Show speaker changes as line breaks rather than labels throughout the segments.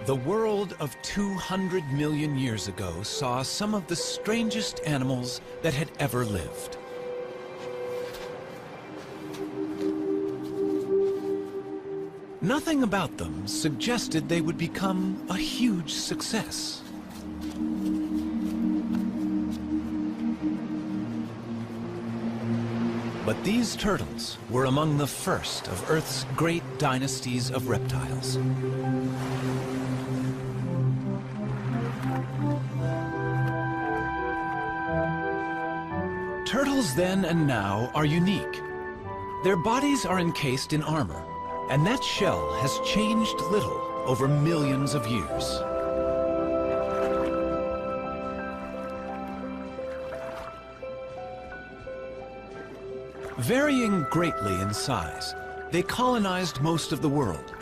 The world of 200 million years ago saw some of the strangest animals that had ever lived. Nothing about them suggested they would become a huge success. But these turtles were among the first of Earth's great dynasties of reptiles. Turtles then and now are unique. Their bodies are encased in armor, and that shell has changed little over millions of years. Varying greatly in size, they colonized most of the world.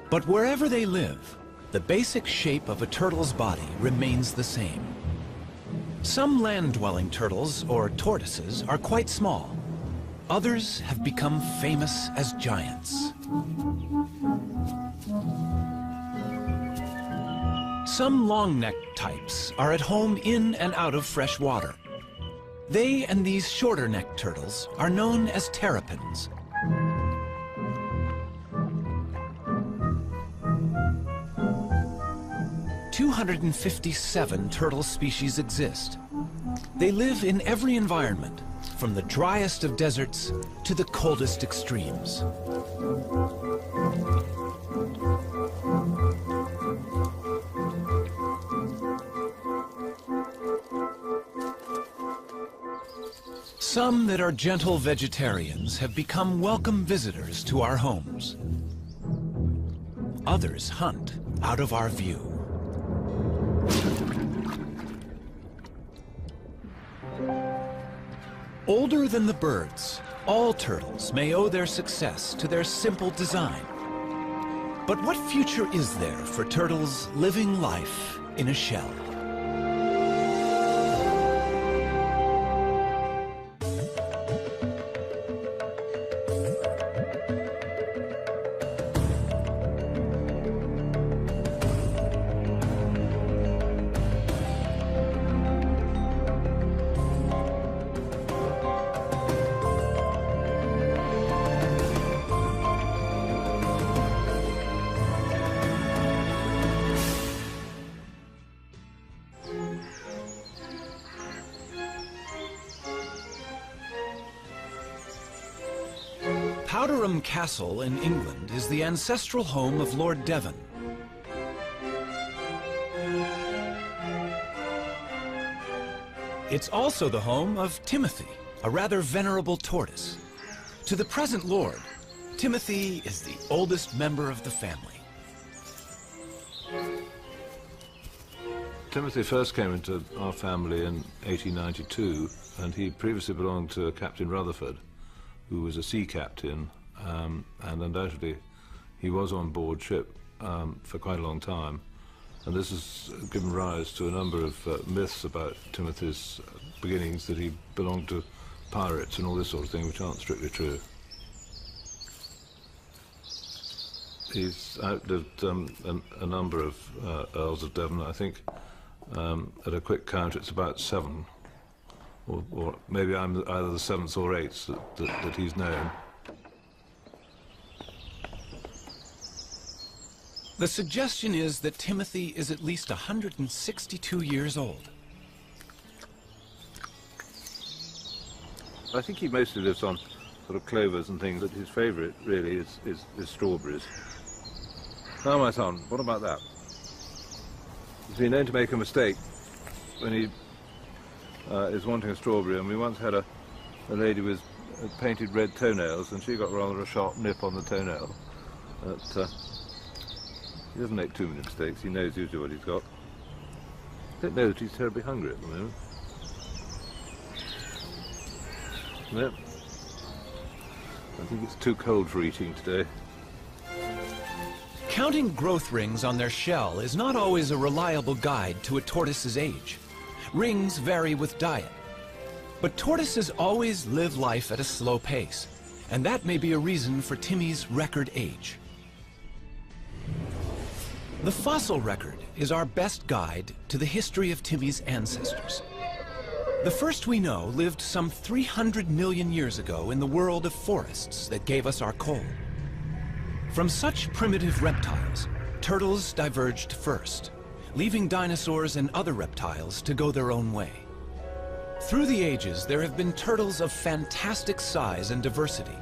But wherever they live, the basic shape of a turtle's body remains the same. Some land-dwelling turtles, or tortoises, are quite small. Others have become famous as giants. Some long-necked types are at home in and out of fresh water. They and these shorter-necked turtles are known as terrapins. "257 turtle species exist. They live in every environment, from the driest of deserts to the coldest extremes. Some that are gentle vegetarians have become welcome visitors to our homes. Others hunt out of our view. Older than the birds, all turtles may owe their success to their simple design. But what future is there for turtles living life in a shell? Powderham Castle in England is the ancestral home of Lord Devon. It's also the home of Timothy, a rather venerable tortoise. To the present lord, Timothy is the oldest member of the family.
Timothy first came into our family in 1892, and he previously belonged to Captain Rutherford, who was a sea captain, and undoubtedly he was on board ship for quite a long time. And this has given rise to a number of myths about Timothy's beginnings, that he belonged to pirates and all this sort of thing, which aren't strictly true. He's outlived a number of Earls of Devon. I think at a quick count it's about 7. Or maybe I'm either the 7th or 8th that he's known.
The suggestion is that Timothy is at least 162 years old.
I think he mostly lives on sort of clovers and things, but his favourite really is strawberries. Now, my son, what about that? He's been known to make a mistake when he is wanting a strawberry, and we once had a lady with painted red toenails, and she got rather a sharp nip on the toenail. But he doesn't make too many mistakes. He knows usually what he's got. I don't know that he's terribly hungry at the moment. No. I think it's too cold for eating today.
Counting growth rings on their shell is not always a reliable guide to a tortoise's age. Rings vary with diet. But tortoises always live life at a slow pace, and that may be a reason for Timmy's record age. The fossil record is our best guide to the history of Timmy's ancestors. The first we know lived some 300 million years ago in the world of forests that gave us our coal. From such primitive reptiles, turtles diverged first, leaving dinosaurs and other reptiles to go their own way. Through the ages, there have been turtles of fantastic size and diversity.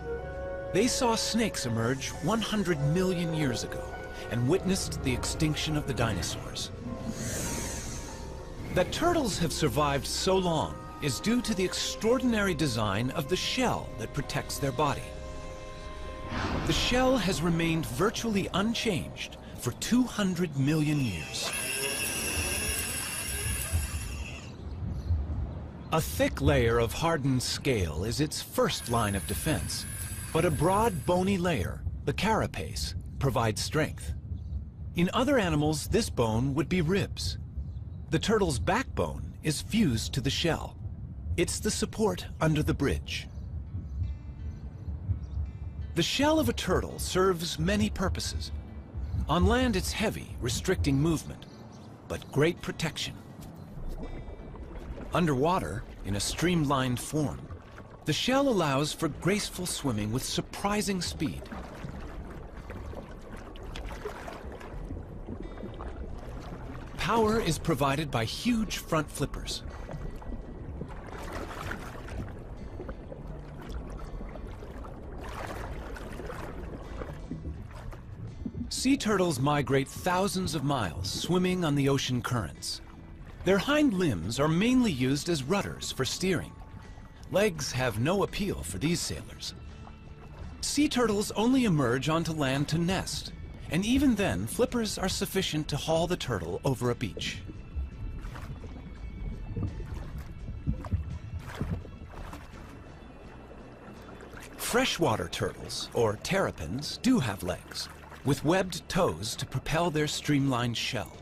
They saw snakes emerge 100 million years ago and witnessed the extinction of the dinosaurs. That turtles have survived so long is due to the extraordinary design of the shell that protects their body. The shell has remained virtually unchanged for 200 million years. A thick layer of hardened scale is its first line of defense, but a broad, bony layer, the carapace, provides strength. In other animals, this bone would be ribs. The turtle's backbone is fused to the shell. It's the support under the bridge. The shell of a turtle serves many purposes. On land, it's heavy, restricting movement, but great protection. Underwater, in a streamlined form, the shell allows for graceful swimming with surprising speed. Power is provided by huge front flippers. Sea turtles migrate thousands of miles, swimming on the ocean currents. Their hind limbs are mainly used as rudders for steering. Legs have no appeal for these sailors. Sea turtles only emerge onto land to nest, and even then, flippers are sufficient to haul the turtle over a beach. Freshwater turtles, or terrapins, do have legs, with webbed toes to propel their streamlined shell.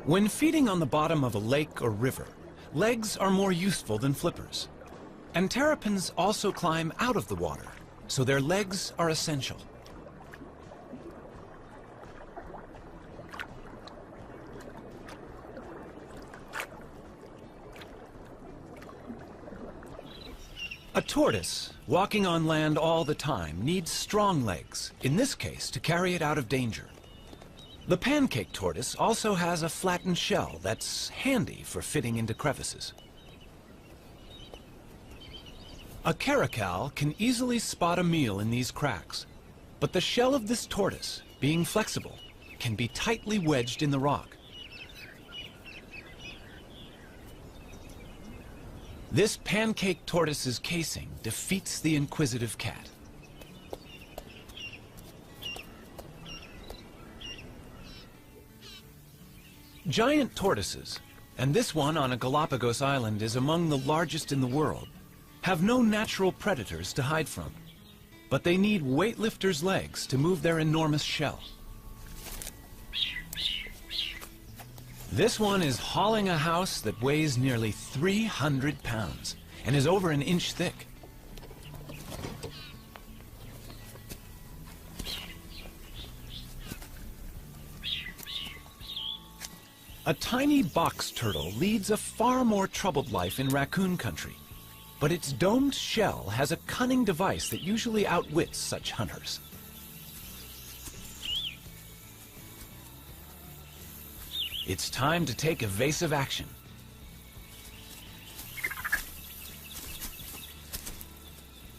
When feeding on the bottom of a lake or river, legs are more useful than flippers. And terrapins also climb out of the water, so their legs are essential. A tortoise, walking on land all the time, needs strong legs, in this case to carry it out of danger. The pancake tortoise also has a flattened shell that's handy for fitting into crevices. A caracal can easily spot a meal in these cracks, but the shell of this tortoise, being flexible, can be tightly wedged in the rock. This pancake tortoise's casing defeats the inquisitive cat. Giant tortoises, and this one on a Galapagos island is among the largest in the world, have no natural predators to hide from, but they need weightlifters' legs to move their enormous shell. This one is hauling a house that weighs nearly 300 pounds and is over an inch thick. A tiny box turtle leads a far more troubled life in raccoon country, but its domed shell has a cunning device that usually outwits such hunters. It's time to take evasive action.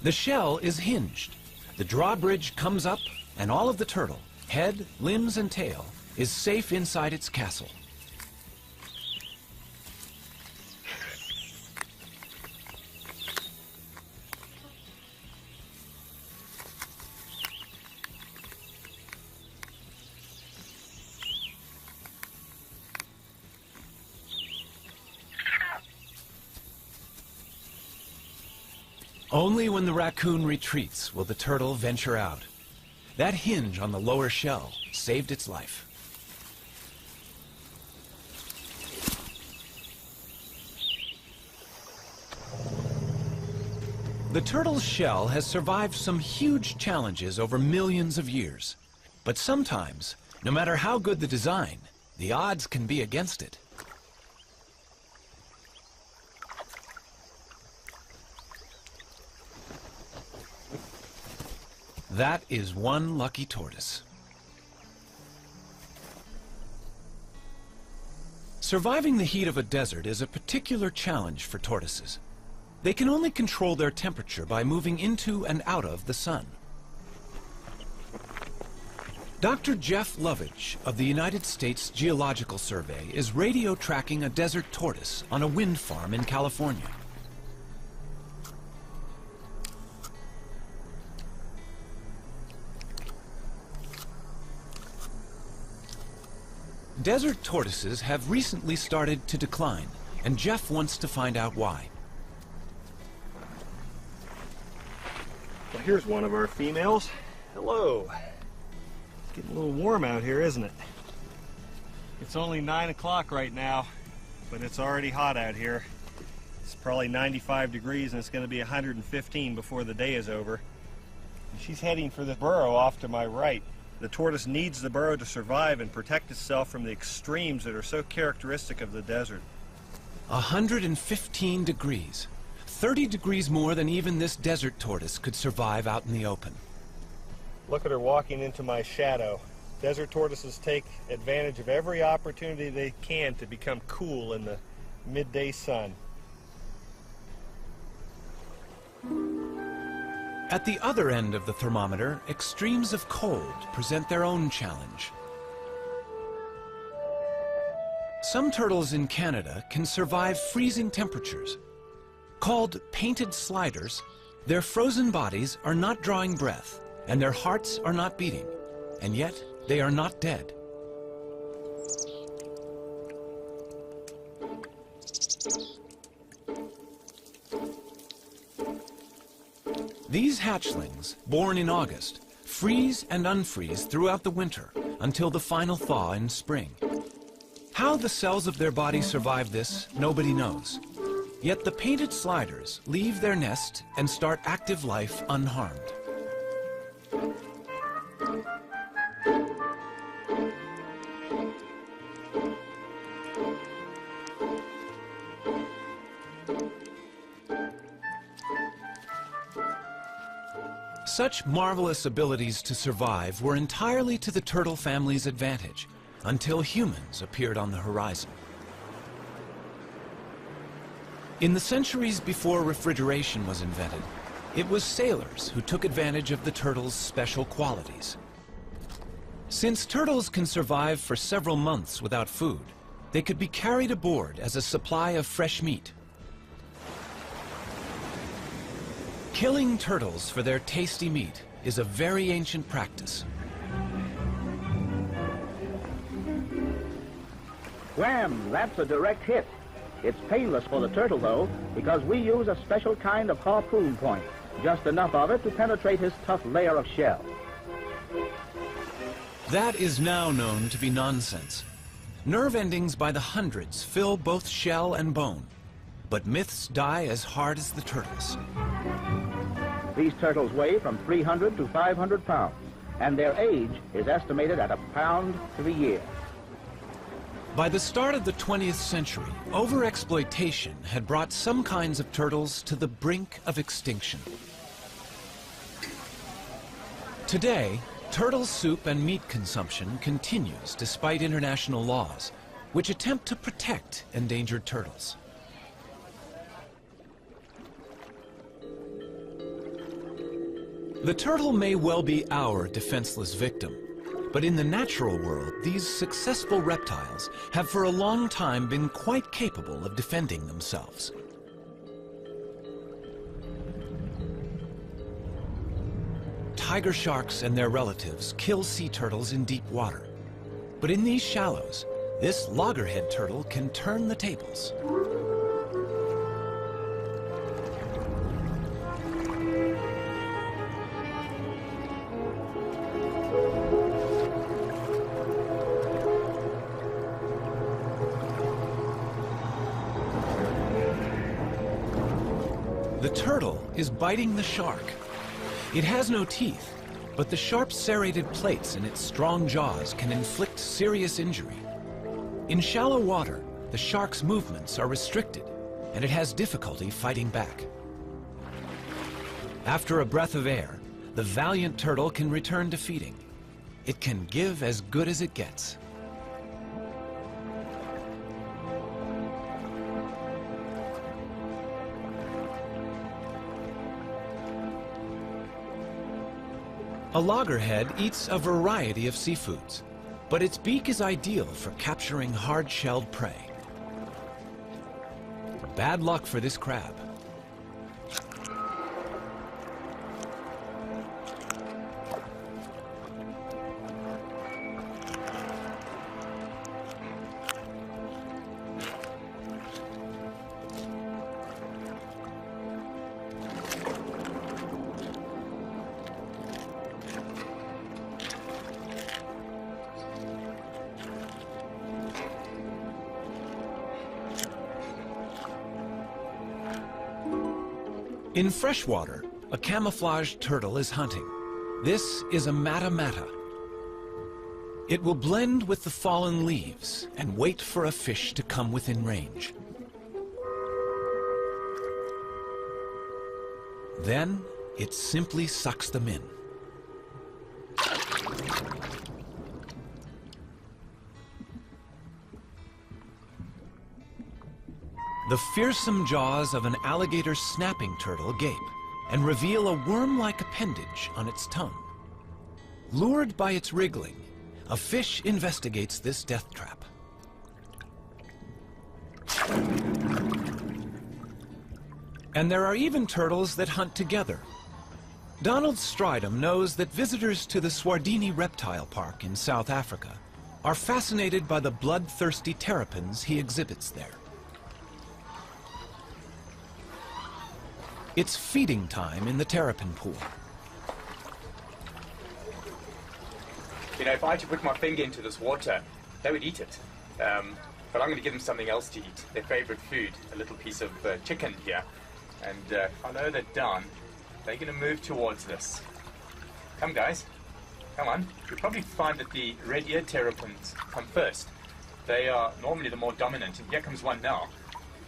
The shell is hinged. The drawbridge comes up, and all of the turtle, head, limbs, and tail, is safe inside its castle. Only when the raccoon retreats will the turtle venture out. That hinge on the lower shell saved its life. The turtle's shell has survived some huge challenges over millions of years. But sometimes, no matter how good the design, the odds can be against it. That is one lucky tortoise. Surviving the heat of a desert is a particular challenge for tortoises. They can only control their temperature by moving into and out of the sun. Dr. Jeff Lovich of the United States Geological Survey is radio tracking a desert tortoise on a wind farm in California. Desert tortoises have recently started to decline, and Jeff wants to find out why.
Well, here's one of our females. Hello. It's getting a little warm out here, isn't it? It's only 9 o'clock right now, but it's already hot out here. It's probably 95 degrees and it's going to be 115 before the day is over. And she's heading for the burrow off to my right. The tortoise needs the burrow to survive and protect itself from the extremes that are so characteristic of the desert.
115 degrees. 30 degrees more than even this desert tortoise could survive out in the open.
Look at her walking into my shadow. Desert tortoises take advantage of every opportunity they can to become cool in the midday sun.
At the other end of the thermometer, extremes of cold present their own challenge. Some turtles in Canada can survive freezing temperatures. Called painted sliders, their frozen bodies are not drawing breath, and their hearts are not beating, and yet they are not dead. These hatchlings, born in August, freeze and unfreeze throughout the winter until the final thaw in spring. How the cells of their body survive this, nobody knows. Yet the painted sliders leave their nest and start active life unharmed. Such marvelous abilities to survive were entirely to the turtle family's advantage until humans appeared on the horizon. In the centuries before refrigeration was invented, it was sailors who took advantage of the turtle's special qualities. Since turtles can survive for several months without food, they could be carried aboard as a supply of fresh meat. Killing turtles for their tasty meat is a very ancient practice.
Wham! That's a direct hit. It's painless for the turtle, though, because we use a special kind of harpoon point, just enough of it to penetrate his tough layer of shell.
That is now known to be nonsense. Nerve endings by the hundreds fill both shell and bone, but myths die as hard as the turtles.
These turtles weigh from 300 to 500 pounds, and their age is estimated at 1 pound to the year.
By the start of the 20th century, overexploitation had brought some kinds of turtles to the brink of extinction. Today, turtle soup and meat consumption continues despite international laws, which attempt to protect endangered turtles. The turtle may well be our defenseless victim, but in the natural world, these successful reptiles have for a long time been quite capable of defending themselves. Tiger sharks and their relatives kill sea turtles in deep water. But in these shallows, this loggerhead turtle can turn the tables. The turtle is biting the shark. It has no teeth, but the sharp serrated plates in its strong jaws can inflict serious injury. In shallow water, the shark's movements are restricted, and it has difficulty fighting back. After a breath of air, the valiant turtle can return to feeding. It can give as good as it gets. A loggerhead eats a variety of seafoods, but its beak is ideal for capturing hard-shelled prey. Bad luck for this crab. In freshwater, a camouflaged turtle is hunting. This is a mata-mata. It will blend with the fallen leaves and wait for a fish to come within range. Then, it simply sucks them in. The fearsome jaws of an alligator snapping turtle gape and reveal a worm-like appendage on its tongue. Lured by its wriggling, a fish investigates this death trap. And there are even turtles that hunt together. Donald Stridham knows that visitors to the Swardini Reptile Park in South Africa are fascinated by the bloodthirsty terrapins he exhibits there. It's feeding time in the terrapin pool.
You know, if I had to put my finger into this water, they would eat it. But I'm going to give them something else to eat, their favorite food, a little piece of chicken here. And I know they're done. They're going to move towards this. Come, guys. Come on. You'll probably find that the red-eared terrapins come first. They are normally the more dominant, and here comes one now.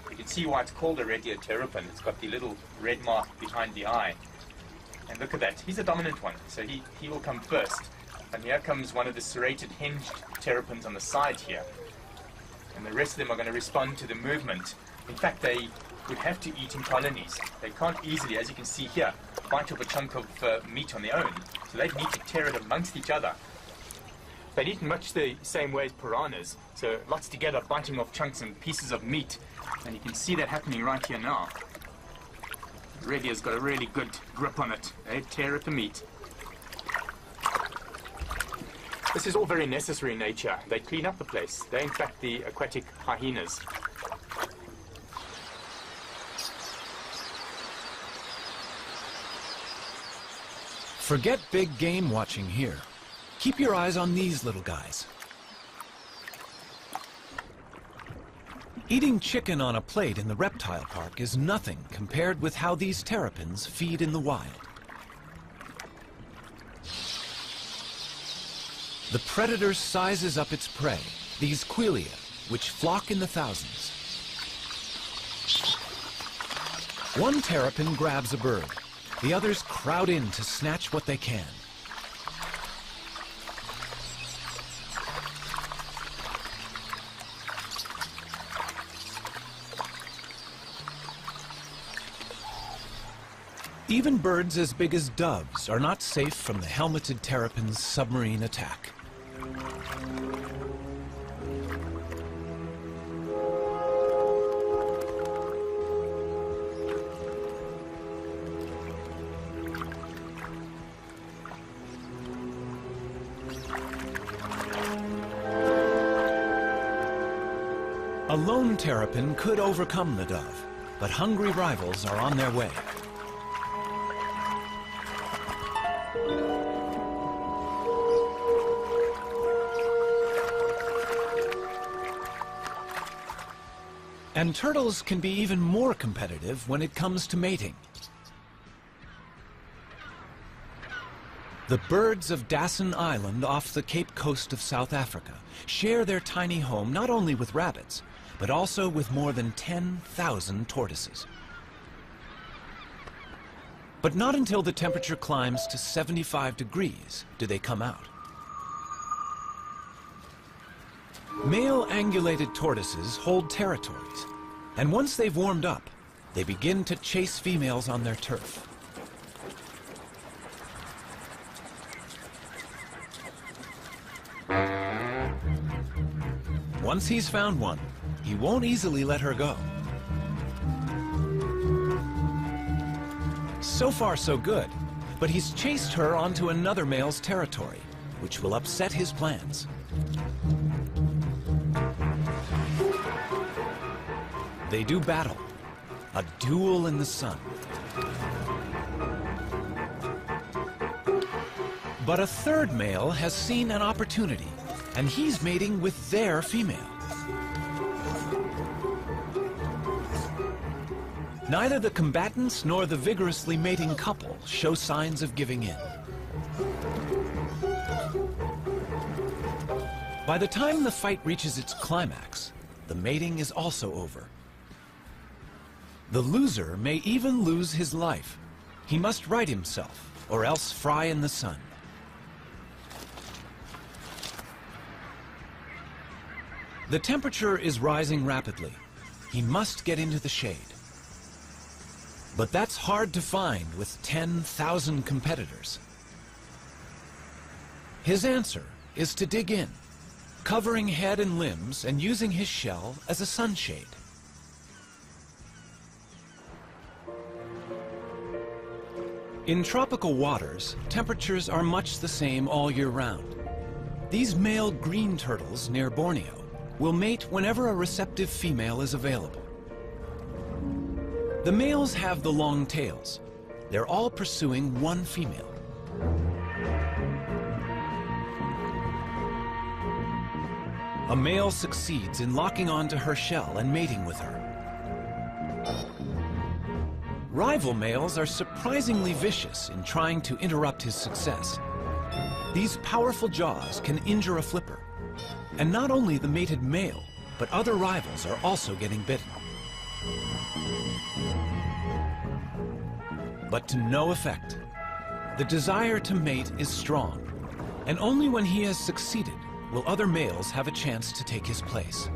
You can see why it's called a red-eared terrapin. It's got the little red mark behind the eye. And look at that. He's a dominant one, so he will come first. And here comes one of the serrated hinged terrapins on the side here. And the rest of them are going to respond to the movement. In fact, they would have to eat in colonies. They can't easily, as you can see here, bite off a chunk of meat on their own. So they need to tear it amongst each other. They eat in much the same way as piranhas. So lots together, biting off chunks and pieces of meat. And you can see that happening right here now. The red ear's got a really good grip on it. They tear at the meat. This is all very necessary in nature. They clean up the place. They're in fact the aquatic hyenas.
Forget big game watching here. Keep your eyes on these little guys. Eating chicken on a plate in the reptile park is nothing compared with how these terrapins feed in the wild. The predator sizes up its prey, these quelea, which flock in the thousands. One terrapin grabs a bird. The others crowd in to snatch what they can. Even birds as big as doves are not safe from the helmeted terrapin's submarine attack. A lone terrapin could overcome the dove, but hungry rivals are on their way. And turtles can be even more competitive when it comes to mating. The birds of Dasson Island off the Cape Coast of South Africa share their tiny home not only with rabbits, but also with more than 10,000 tortoises. But not until the temperature climbs to 75 degrees do they come out. Male angulated tortoises hold territories, and once they've warmed up, they begin to chase females on their turf. Once he's found one, he won't easily let her go. So far, so good, but he's chased her onto another male's territory, which will upset his plans. They do battle, a duel in the sun. But a third male has seen an opportunity, and he's mating with their female. Neither the combatants nor the vigorously mating couple show signs of giving in. By the time the fight reaches its climax, the mating is also over. The loser may even lose his life. He must right himself, or else fry in the sun. The temperature is rising rapidly. He must get into the shade. But that's hard to find with 10,000 competitors. His answer is to dig in, covering head and limbs and using his shell as a sunshade. In tropical waters, temperatures are much the same all year round. These male green turtles near Borneo will mate whenever a receptive female is available. The males have the long tails. They're all pursuing one female. A male succeeds in locking onto her shell and mating with her. Rival males are surprisingly vicious in trying to interrupt his success. These powerful jaws can injure a flipper. And not only the mated male, but other rivals are also getting bitten. But to no effect. The desire to mate is strong, and only when he has succeeded will other males have a chance to take his place.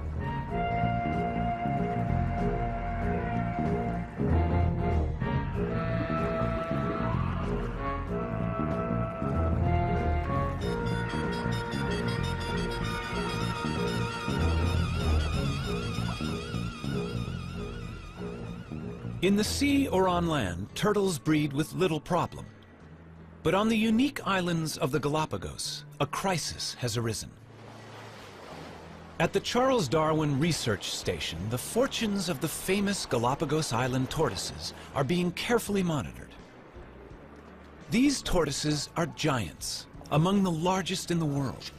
In the sea or on land, turtles breed with little problem. But on the unique islands of the Galapagos, a crisis has arisen. At the Charles Darwin Research Station, the fortunes of the famous Galapagos Island tortoises are being carefully monitored. These tortoises are giants, among the largest in the world.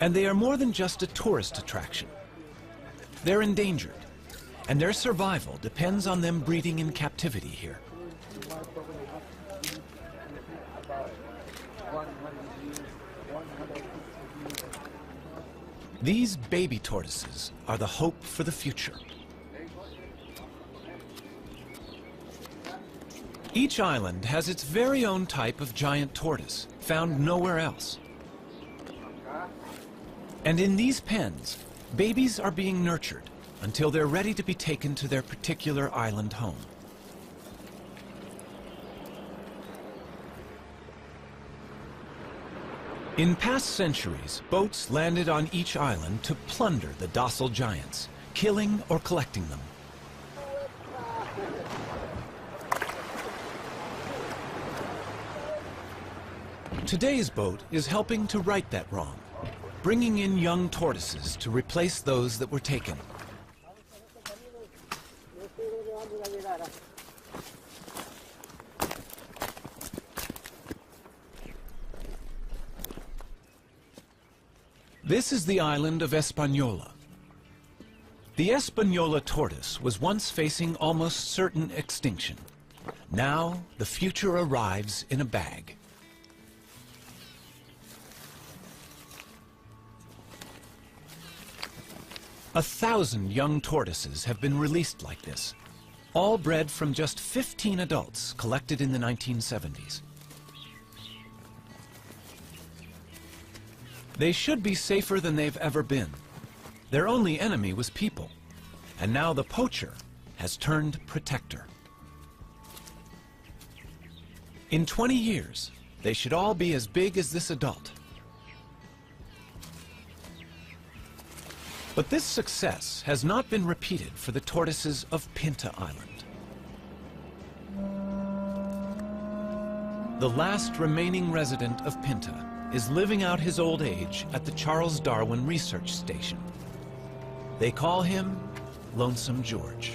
And they are more than just a tourist attraction. They're endangered, and their survival depends on them breeding in captivity here. These baby tortoises are the hope for the future. Each island has its very own type of giant tortoise, found nowhere else. And in these pens, babies are being nurtured until they're ready to be taken to their particular island home. In past centuries, boats landed on each island to plunder the docile giants, killing or collecting them. Today's boat is helping to right that wrong, bringing in young tortoises to replace those that were taken. This is the island of Hispaniola. The Hispaniola tortoise was once facing almost certain extinction. Now, the future arrives in a bag. A 1,000 young tortoises have been released like this, all bred from just 15 adults collected in the 1970s. They should be safer than they've ever been. Their only enemy was people, and now the poacher has turned protector. In 20 years, they should all be as big as this adult. But this success has not been repeated for the tortoises of Pinta Island. The last remaining resident of Pinta is living out his old age at the Charles Darwin Research Station. They call him Lonesome George.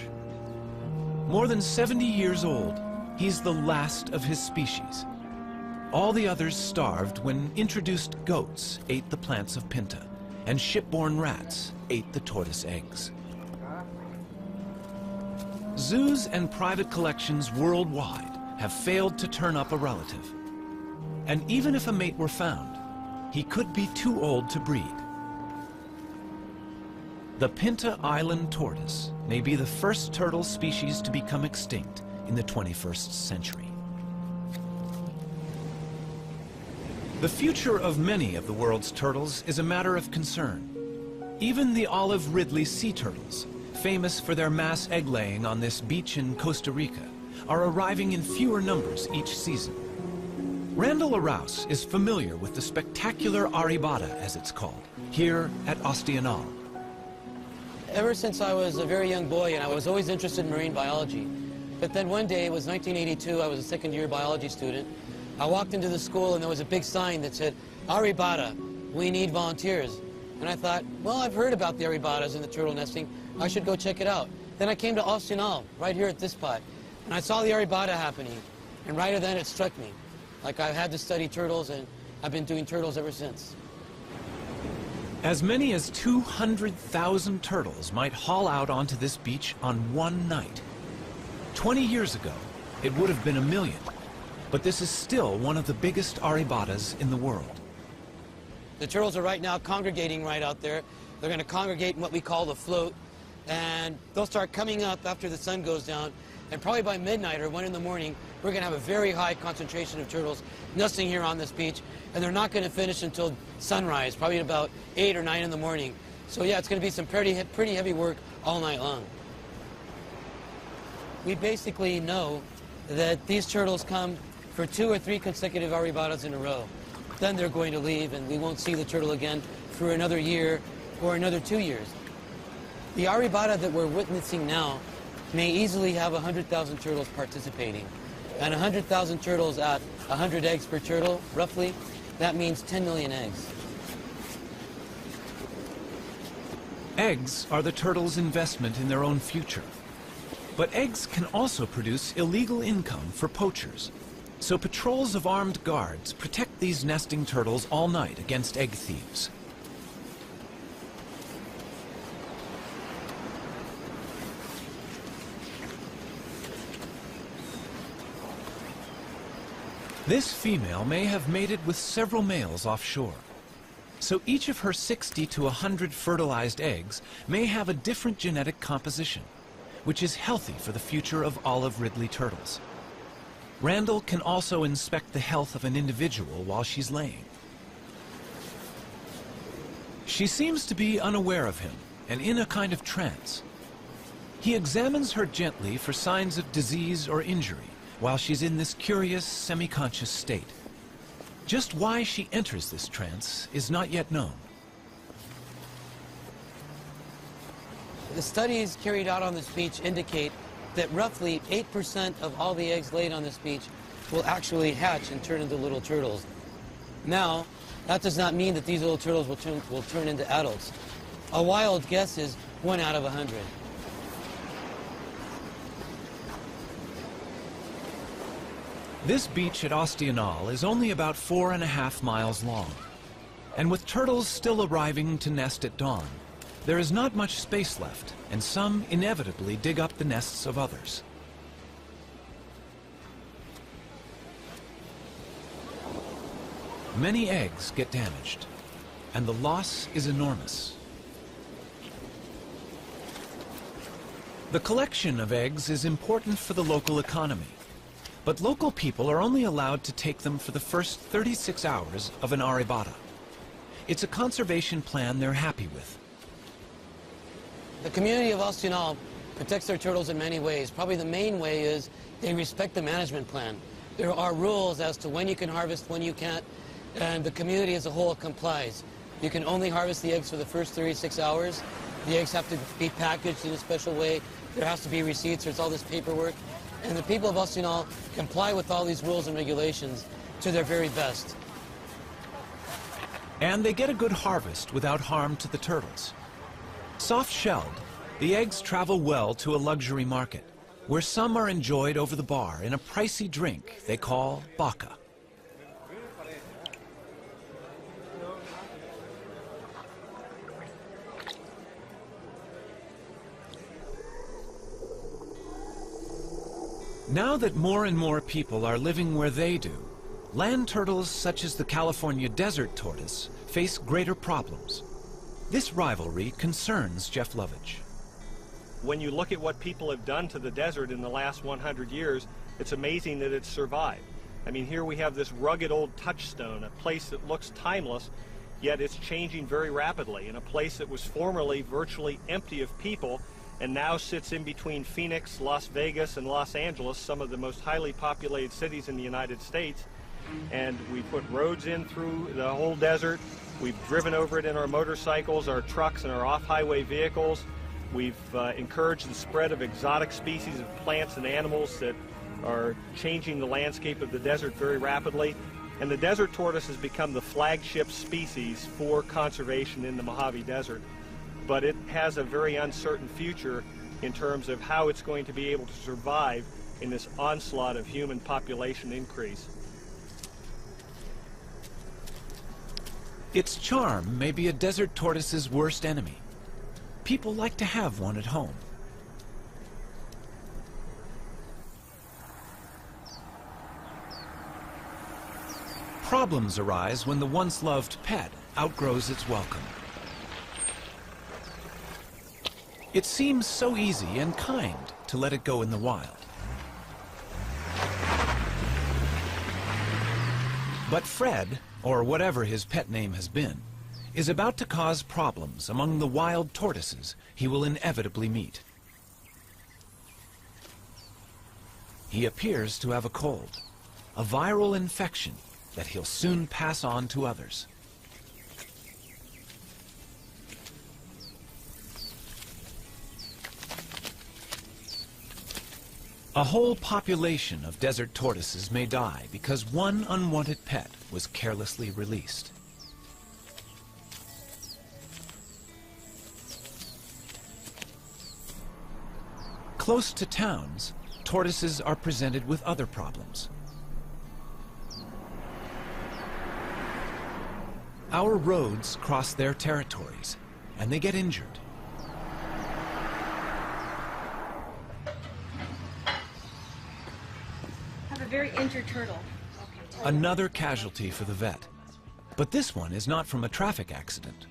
More than 70 years old, he's the last of his species. All the others starved when introduced goats ate the plants of Pinta, and shipborne rats ate the tortoise eggs. Zoos and private collections worldwide have failed to turn up a relative. And even if a mate were found, he could be too old to breed. The Pinta Island tortoise may be the first turtle species to become extinct in the 21st century. The future of many of the world's turtles is a matter of concern. Even the olive Ridley sea turtles, famous for their mass egg-laying on this beach in Costa Rica, are arriving in fewer numbers each season. Randall Arouse is familiar with the spectacular aribata, as it's called, here at Ostianal.
Ever since I was a very young boy, and I was always interested in marine biology. But then one day, it was 1982, I was a second-year biology student. I walked into the school and there was a big sign that said, Aribata, we need volunteers. And I thought, well, I've heard about the Aribatas and the turtle nesting. I should go check it out. Then I came to Ostianal, right here at this spot, and I saw the Aribata happening. And right then it struck me. Like I had to study turtles, and I've been doing turtles ever since.
As many as 200,000 turtles might haul out onto this beach on one night. 20 years ago, it would have been 1 million, but this is still one of the biggest aribatas in the world.
The turtles are right now congregating right out there. They're going to congregate in what we call the float, and they'll start coming up after the sun goes down, and probably by midnight or 1 in the morning, we're going to have a very high concentration of turtles nesting here on this beach, and they're not going to finish until sunrise, probably at about 8 or 9 in the morning. So yeah, it's going to be some pretty heavy work all night long. We basically know that these turtles come for 2 or 3 consecutive aribatas in a row. Then they're going to leave, and we won't see the turtle again for another year or another 2 years. The aribata that we're witnessing now may easily have 100,000 turtles participating. And 100,000 turtles at 100 eggs per turtle, roughly, that means 10 million eggs.
Eggs are the turtles' investment in their own future. But eggs can also produce illegal income for poachers. So patrols of armed guards protect these nesting turtles all night against egg thieves. This female may have mated with several males offshore. So each of her 60 to 100 fertilized eggs may have a different genetic composition, which is healthy for the future of olive Ridley turtles. Randall can also inspect the health of an individual while she's laying. She seems to be unaware of him and in a kind of trance. He examines her gently for signs of disease or injury while she's in this curious, semi-conscious state. Just why she enters this trance is not yet known.
The studies carried out on this beach indicate that roughly 8% of all the eggs laid on this beach will actually hatch and turn into little turtles. Now, that does not mean that these little turtles will turn into adults. A wild guess is 1 out of 100.
This beach at Ostianal is only about 4.5 miles long. And with turtles still arriving to nest at dawn, there is not much space left, and some inevitably dig up the nests of others. Many eggs get damaged, and the loss is enormous. The collection of eggs is important for the local economy, but local people are only allowed to take them for the first 36 hours of an arribada. It's a conservation plan they're happy with.
The community of Ostinal protects their turtles in many ways. Probably the main way is they respect the management plan. There are rules as to when you can harvest, when you can't, and the community as a whole complies. You can only harvest the eggs for the first 36 hours. The eggs have to be packaged in a special way. There has to be receipts. There's all this paperwork. And the people of Ostinal comply with all these rules and regulations to their very best.
And they get a good harvest without harm to the turtles. Soft-shelled, the eggs travel well to a luxury market, where some are enjoyed over the bar in a pricey drink they call baka. Now that more and more people are living where they do, land turtles such as the California desert tortoise face greater problems. This rivalry concerns Jeff Lovage.
When you look at what people have done to the desert in the last 100 years, it's amazing that it's survived. I mean, here we have this rugged old touchstone, a place that looks timeless, yet it's changing very rapidly, in a place that was formerly virtually empty of people and now sits in between Phoenix, Las Vegas, and Los Angeles, some of the most highly populated cities in the United States. And we put roads in through the whole desert. We've driven over it in our motorcycles, our trucks, and our off-highway vehicles. We've encouraged the spread of exotic species of plants and animals that are changing the landscape of the desert very rapidly. And the desert tortoise has become the flagship species for conservation in the Mojave Desert. But it has a very uncertain future in terms of how it's going to be able to survive in this onslaught of human population increase.
Its charm may be a desert tortoise's worst enemy. People like to have one at home. Problems arise when the once loved pet outgrows its welcome. It seems so easy and kind to let it go in the wild. But Fred, or whatever his pet name has been, is about to cause problems among the wild tortoises he will inevitably meet. He appears to have a cold, a viral infection that he'll soon pass on to others. A whole population of desert tortoises may die because one unwanted pet was carelessly released. Close to towns, tortoises are presented with other problems. Our roads cross their territories, and they get injured.
Very injured turtle.
Another casualty for the vet. But this one is not from a traffic accident.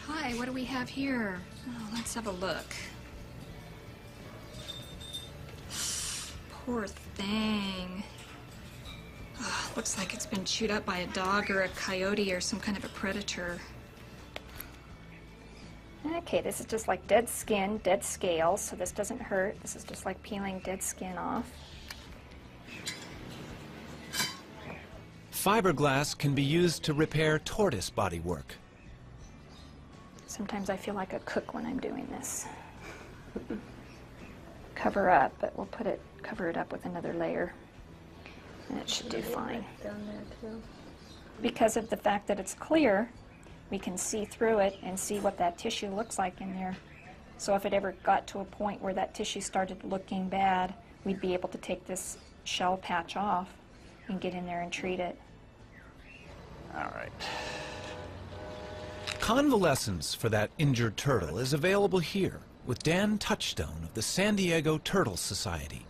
Hi, what do we have here? Oh, let's have a look. Poor thing. Oh, looks like it's been chewed up by a dog or a coyote or some kind of a predator.
Okay, this is just like dead skin, dead scales, so this doesn't hurt. This is just like peeling dead skin off.
Fiberglass can be used to repair tortoise bodywork.
Sometimes I feel like a cook when I'm doing this. Cover up, but we'll cover it up with another layer, and it should do fine. Because of the fact that it's clear, we can see through it and see what that tissue looks like in there. So if it ever got to a point where that tissue started looking bad, we'd be able to take this shell patch off and get in there and treat it.
All right.
Convalescence for that injured turtle is available here with Dan Touchstone of the San Diego Turtle Society.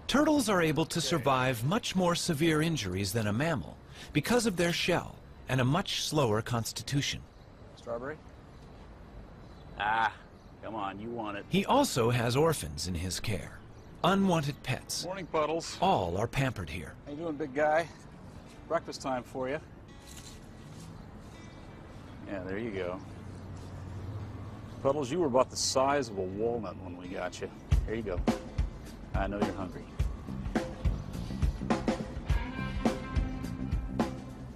Turtles are able to survive much more severe injuries than a mammal because of their shell and a much slower constitution.
Strawberry? Ah, come on, you want it.
He also has orphans in his care, unwanted pets.
Morning, Puddles.
All are pampered here.
How you doing, big guy? Breakfast time for you. Yeah, there you go. Puddles, you were about the size of a walnut when we got you. Here you go. I know you're hungry.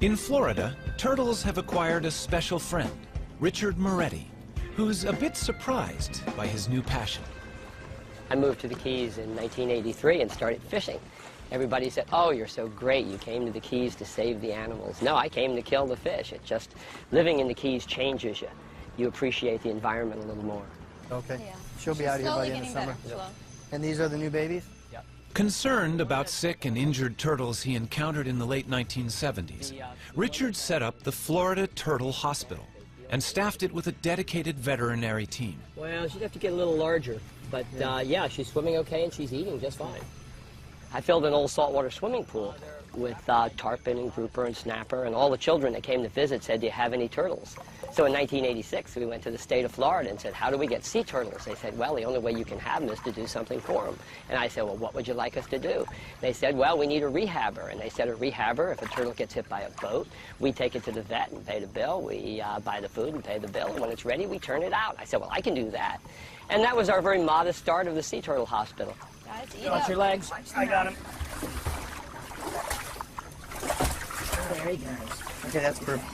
In Florida, turtles have acquired a special friend, Richard Moretti, who's a bit surprised by his new passion.
I moved to the Keys in 1983 and started fishing. Everybody said, oh, you're so great, you came to the Keys to save the animals. No, I came to kill the fish. It just, living in the Keys changes you. You appreciate the environment a little more.
Okay.
Yeah.
She'll be out here by the end of summer. And these are the new babies?
Concerned about sick and injured turtles he encountered in the late 1970s, Richard set up the Florida Turtle Hospital and staffed it with a dedicated veterinary team.
Well, she'd have to get a little larger, but yeah, she's swimming okay and she's eating just fine. I filled an old saltwater swimming pool with tarpon and grouper and snapper, and all the children that came to visit said, do you have any turtles? So in 1986, we went to the state of Florida and said, how do we get sea turtles? They said, well, the only way you can have them is to do something for them. And I said, well, what would you like us to do? They said, well, we need a rehabber. And they said, a rehabber, if a turtle gets hit by a boat, we take it to the vet and pay the bill. We buy the food and pay the bill, and when it's ready, we turn it out. I said, well, I can do that. And that was our very modest start of the Sea Turtle Hospital.
Guys, eat
Got
up.
your legs?
I got him. There he goes. Okay, that's perfect.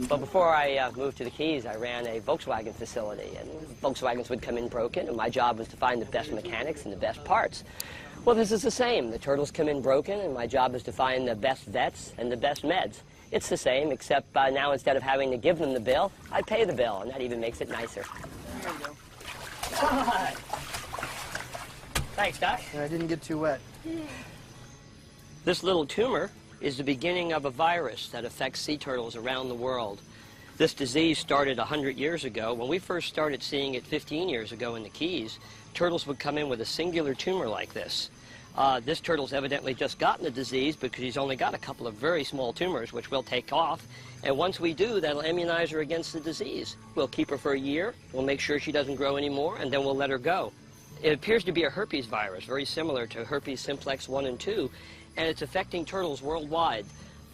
But before I moved to the Keys, I ran a Volkswagen facility, and Volkswagens would come in broken, and my job was to find the best mechanics and the best parts. Well, this is the same. The turtles come in broken, and my job is to find the best vets and the best meds. It's the same, except now instead of having to give them the bill, I pay the bill, and that even makes it nicer.
There you go.
Thanks, Doc.
And I didn't get too wet.
This little tumor is the beginning of a virus that affects sea turtles around the world. This disease started 100 years ago. When we first started seeing it 15 years ago in the Keys, turtles would come in with a singular tumor like this. This turtle's evidently just gotten the disease because he's only got a couple of very small tumors, which we'll take off. And once we do, that'll immunize her against the disease. We'll keep her for a year, we'll make sure she doesn't grow anymore, and then we'll let her go. It appears to be a herpes virus, very similar to herpes simplex 1 and 2, and it's affecting turtles worldwide.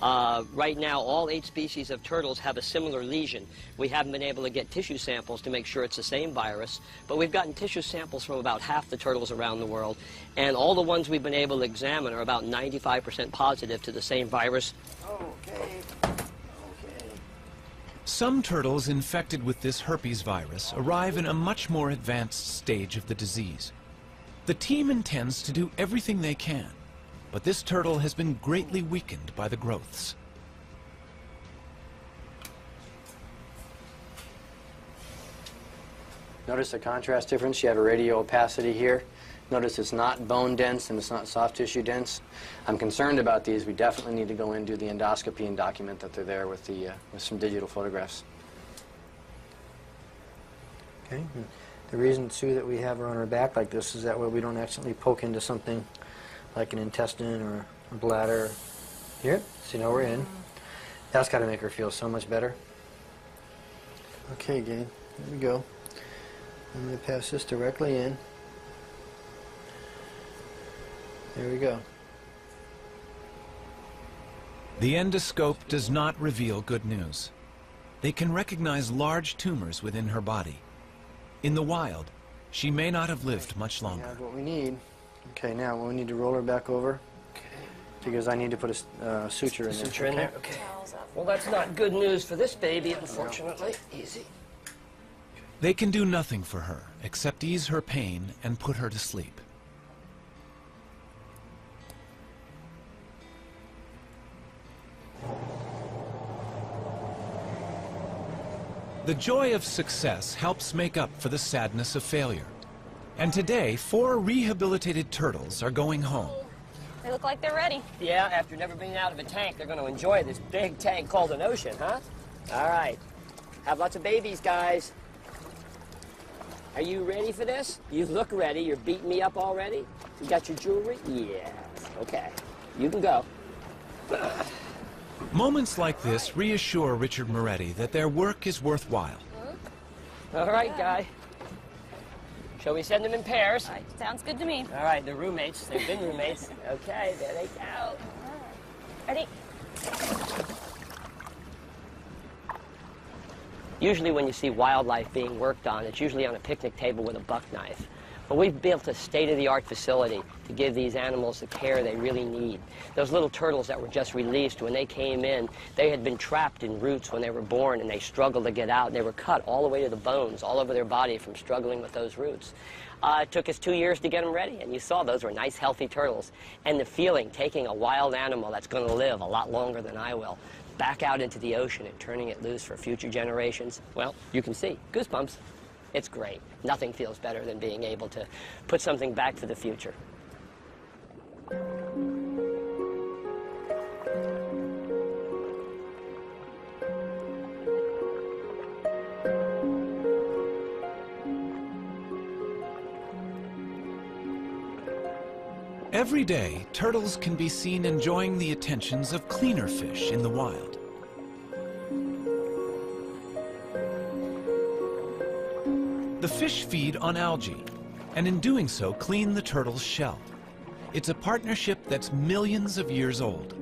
Right now, all 8 species of turtles have a similar lesion. We haven't been able to get tissue samples to make sure it's the same virus, but we've gotten tissue samples from about half the turtles around the world, and all the ones we've been able to examine are about 95% positive to the same virus.
Okay.
Some turtles infected with this herpes virus arrive in a much more advanced stage of the disease. The team intends to do everything they can, but this turtle has been greatly weakened by the growths.
Notice the contrast difference. You have a radio opacity here. Notice it's not bone dense and it's not soft tissue dense. I'm concerned about these. We definitely need to go in and do the endoscopy and document that they're there with some digital photographs. Okay. And the reason too that we have her on her back like this is that way we don't accidentally poke into something like an intestine or a bladder. Here, so you know we're in. That's got to make her feel so much better. Okay, gang, here we go. I'm going to pass this directly in. There we go.
The endoscope does not reveal good news. They can recognize large tumors within her body. In the wild, she may not have lived much
We
longer.
have what we need. Okay, now we need to roll her back over because I need to put a suture in there.
Suture in there? Okay. Well, that's not good news for this baby, unfortunately. Easy.
They can do nothing for her except ease her pain and put her to sleep. The joy of success helps make up for the sadness of failure. And today, 4 rehabilitated turtles are going home.
They look like they're ready.
Yeah, after never being out of a tank, they're going to enjoy this big tank called an ocean, huh? All right. Have lots of babies, guys. Are you ready for this? You look ready. You're beating me up already? You got your jewelry? Yes. Okay. You can go.
Moments like this reassure Richard Moretti that their work is worthwhile.
All right, Guy. Shall we send them in pairs?
All right, sounds good to me.
All right, they're roommates. They've been roommates. Okay, there they go.
Ready?
Usually when you see wildlife being worked on, it's usually on a picnic table with a buck knife. But we've built a state-of-the-art facility to give these animals the care they really need. Those little turtles that were just released, when they came in, they had been trapped in roots when they were born, and they struggled to get out. And they were cut all the way to the bones, all over their body from struggling with those roots. It took us 2 years to get them ready, and you saw those were nice, healthy turtles. And the feeling, taking a wild animal that's going to live a lot longer than I will, back out into the ocean and turning it loose for future generations, well, you can see, goosebumps. It's great. Nothing feels better than being able to put something back to the future.
Every day, turtles can be seen enjoying the attentions of cleaner fish in the wild. The fish feed on algae, and in doing so, clean the turtle's shell. It's a partnership that's millions of years old.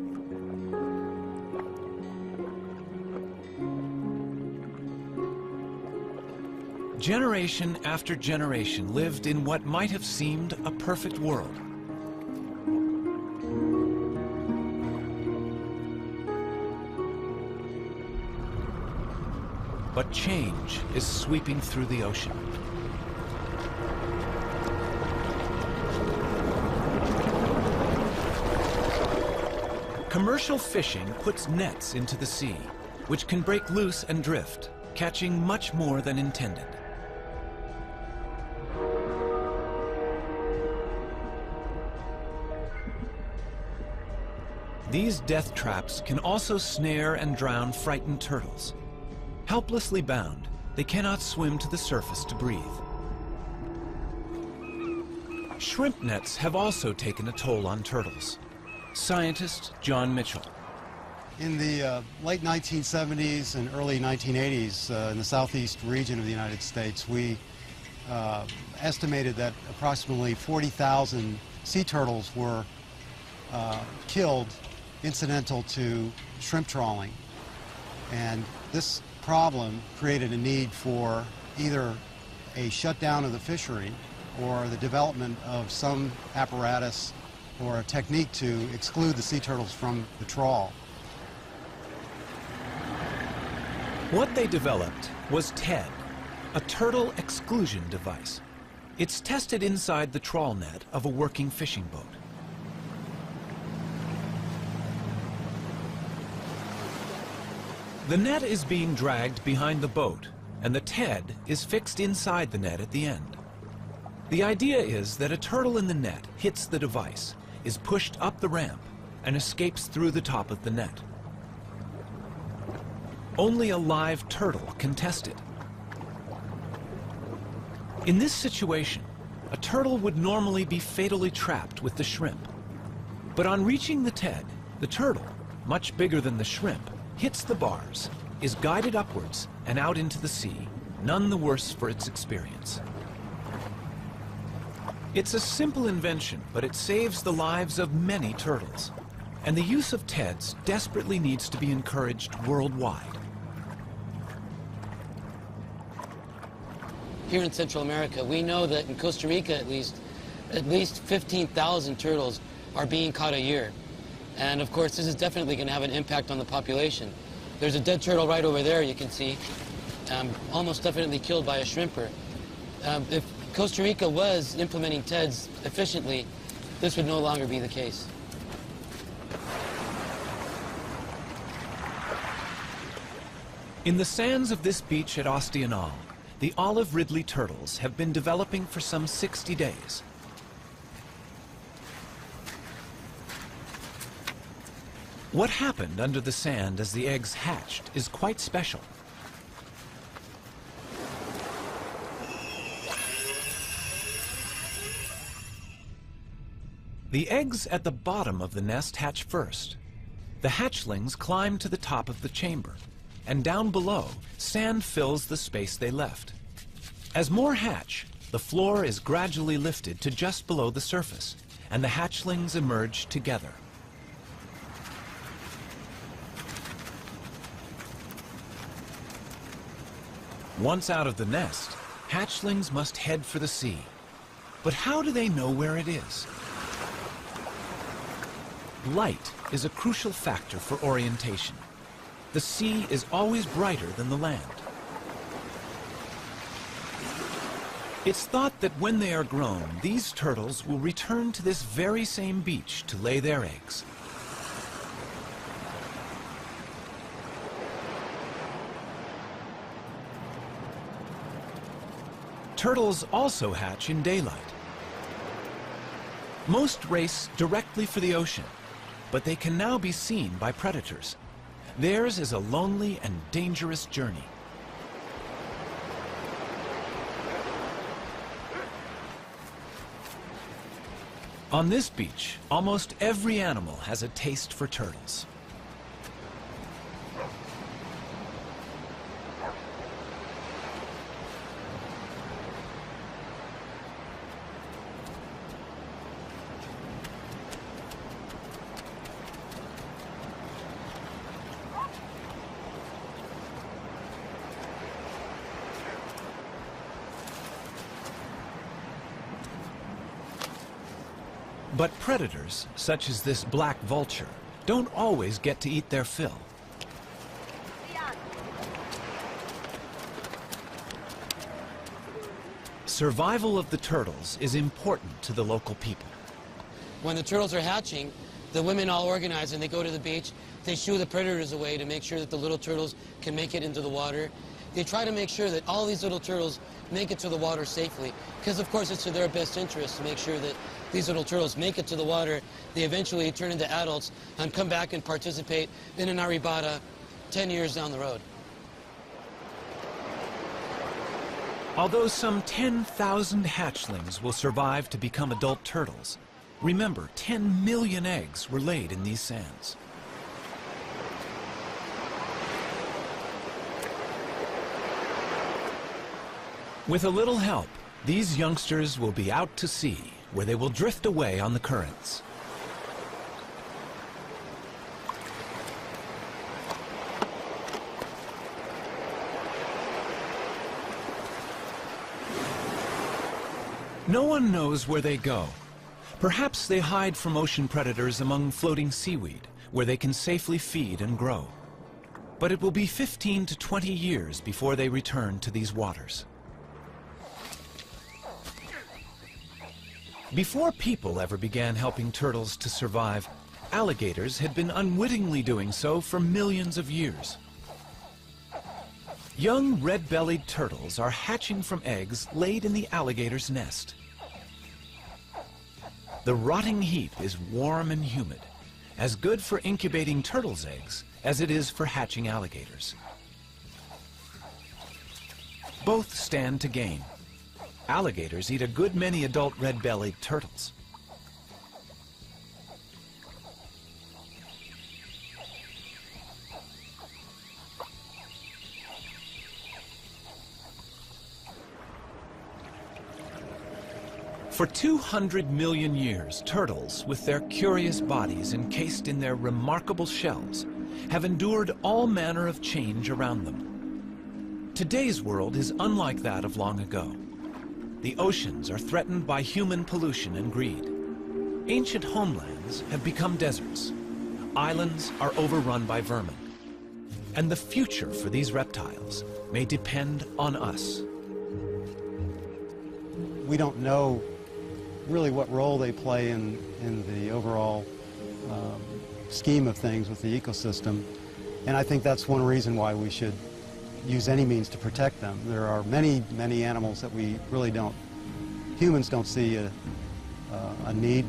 Generation after generation lived in what might have seemed a perfect world. But change is sweeping through the ocean. Commercial fishing puts nets into the sea, which can break loose and drift, catching much more than intended. These death traps can also snare and drown frightened turtles. Helplessly bound, they cannot swim to the surface to breathe. Shrimp nets have also taken a toll on turtles. Scientist John Mitchell.
In the late 1970s and early 1980s in the southeast region of the United States, we estimated that approximately 40,000 sea turtles were killed incidental to shrimp trawling. And this problem created a need for either a shutdown of the fishery or the development of some apparatus or a technique to exclude the sea turtles from the trawl.
What they developed was TED, a turtle exclusion device. It's tested inside the trawl net of a working fishing boat. The net is being dragged behind the boat, and the TED is fixed inside the net at the end. The idea is that a turtle in the net hits the device, is pushed up the ramp, and escapes through the top of the net. Only a live turtle can test it. In this situation, a turtle would normally be fatally trapped with the shrimp. But on reaching the TED, the turtle, much bigger than the shrimp, hits the bars, is guided upwards and out into the sea, none the worse for its experience. It's a simple invention, but it saves the lives of many turtles. And the use of TEDs desperately needs to be encouraged worldwide.
Here in Central America, we know that in Costa Rica at least 15,000 turtles are being caught a year. And of course, this is definitely going to have an impact on the population. There's a dead turtle right over there, you can see, almost definitely killed by a shrimper. If Costa Rica was implementing TEDs efficiently, this would no longer be the case.
In the sands of this beach at Ostianal, the olive ridley turtles have been developing for some 60 days. What happened under the sand as the eggs hatched is quite special. The eggs at the bottom of the nest hatch first. The hatchlings climb to the top of the chamber, and down below, sand fills the space they left. As more hatch, the floor is gradually lifted to just below the surface, and the hatchlings emerge together. Once out of the nest, hatchlings must head for the sea. But how do they know where it is? Light is a crucial factor for orientation. The sea is always brighter than the land. It's thought that when they are grown, these turtles will return to this very same beach to lay their eggs. Turtles also hatch in daylight. Most race directly for the ocean, but they can now be seen by predators. Theirs is a lonely and dangerous journey. On this beach, almost every animal has a taste for turtles. But predators, such as this black vulture, don't always get to eat their fill. Survival of the turtles is important to the local people.
When the turtles are hatching, the women all organize and they go to the beach. They shoo the predators away to make sure that the little turtles can make it into the water. They try to make sure that all these little turtles make it to the water safely, because of course it's to their best interest to make sure that these little turtles make it to the water. They eventually turn into adults and come back and participate in an arribada 10 years down the road.
Although some 10,000 hatchlings will survive to become adult turtles, remember 10 million eggs were laid in these sands. With a little help, these youngsters will be out to sea, where they will drift away on the currents. No one knows where they go. Perhaps they hide from ocean predators among floating seaweed, where they can safely feed and grow. But it will be 15 to 20 years before they return to these waters. Before people ever began helping turtles to survive, alligators had been unwittingly doing so for millions of years. Young red-bellied turtles are hatching from eggs laid in the alligator's nest. The rotting heap is warm and humid, as good for incubating turtles' eggs as it is for hatching alligators. Both stand to gain. Alligators eat a good many adult red-bellied turtles. For 200 million years, turtles, with their curious bodies encased in their remarkable shells, have endured all manner of change around them. Today's world is unlike that of long ago. The oceans are threatened by human pollution and greed. Ancient homelands have become deserts. Islands are overrun by vermin. And the future for these reptiles may depend on us.
We don't know really what role they play in the overall scheme of things with the ecosystem. And I think that's one reason why we should use any means to protect them. There are many, many animals that we really don't, humans don't see a need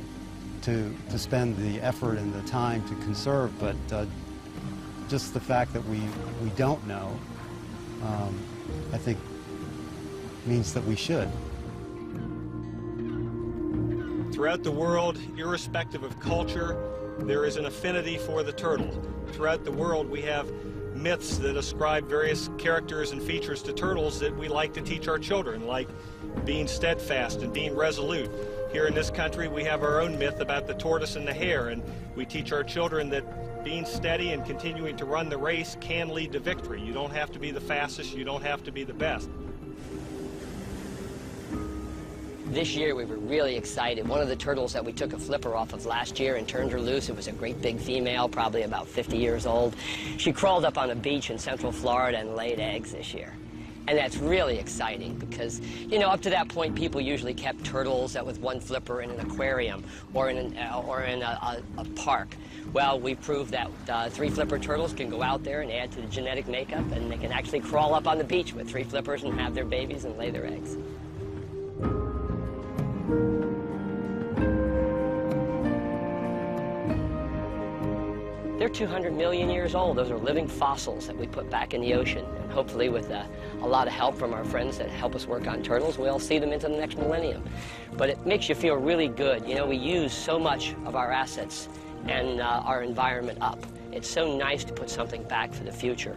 to spend the effort and the time to conserve, but just the fact that we don't know, I think means that we should.
Throughout the world, irrespective of culture, there is an affinity for the turtle. Throughout the world, we have myths that ascribe various characters and features to turtles that we like to teach our children, like being steadfast and being resolute. Here in this country, we have our own myth about the tortoise and the hare, and we teach our children that being steady and continuing to run the race can lead to victory. You don't have to be the fastest, you don't have to be the best.
This year we were really excited. One of the turtles that we took a flipper off of last year and turned her loose, it was a great big female, probably about 50 years old. She crawled up on a beach in Central Florida and laid eggs this year. And that's really exciting because, you know, up to that point people usually kept turtles with one flipper in an aquarium or in a park. Well, we proved that 3 flipper turtles can go out there and add to the genetic makeup, and they can actually crawl up on the beach with 3 flippers and have their babies and lay their eggs. They're 200 million years old. Those are living fossils that we put back in the ocean. And hopefully with a lot of help from our friends that help us work on turtles, we'll see them into the next millennium. But it makes you feel really good. You know, we use so much of our assets and our environment up. It's so nice to put something back for the future.